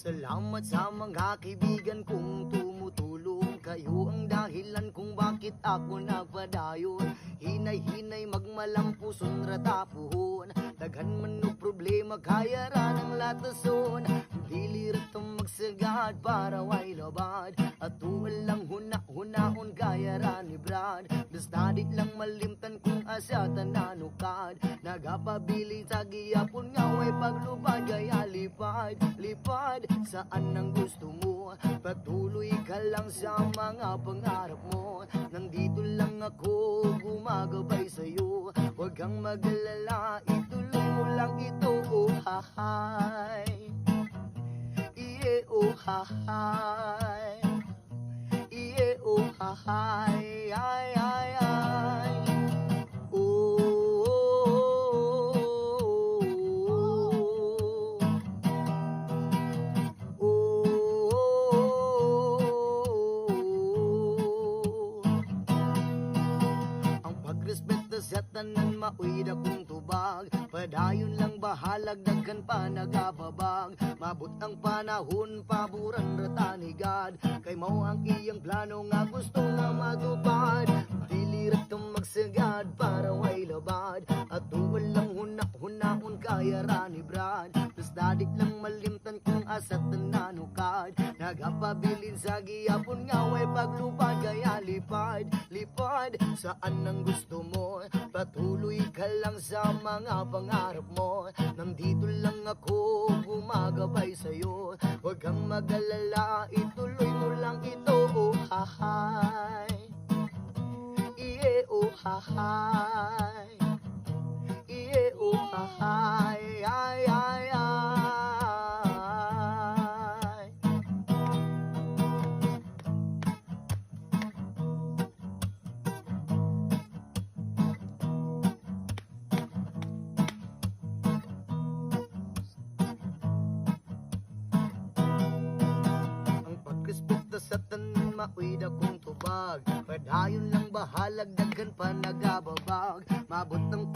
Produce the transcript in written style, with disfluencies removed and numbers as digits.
Salamat sa mga kaibigan kong tumutulong. Kayo ang dahilan kung bakit ako nagpadayon. Hinay-hinay magmalampuson ratapuhon. Daghan man no problema kaya ra ng latason. Dili rito magsagad para way labad. At tuwal lang huna-hunaon kaya ra ni Brad. Basta di lang malimtan kung asa tananukad. Nagapabili sa giyapon nga way paglupad. Kaya lipad saan ang gusto mo. Patuloy ka lang sa mga pangarap mo. Nandito lang ako gumagabay sa'yo. Huwag kang mag-alala, ituloy mo lang ito. Oh hahay, iye oh hahay, iye oh hahay, ay ay ay. Sa tanan maoy dakong tubag. Padayon lang bahalag daghan pa nagababag. Mabot ang panahon paburan ratanigad. Kay mao ang iyang plano nga gusto nga matupad. Dili ra magsagad para way labad. At tuwal lang hunaon kaya ra ni Brad. Basta di lang malimtan kung asa tananukad. Nagapabilin sa giyapon nga way paglupad. Kaya lipad saan ang gusto mo. Patuloy ka lang sa mga pangarap mo. Nandito lang ako gumagabay sa'yo. Huwag kang mag-alala, ituloy mo lang ito. Oh hahay, iye oh hahay, iye oh hahay, ay ay ay. Sa tanan maoy dakong tubag. Padayon lang bahalag daghan pa nagababag. Mabot ang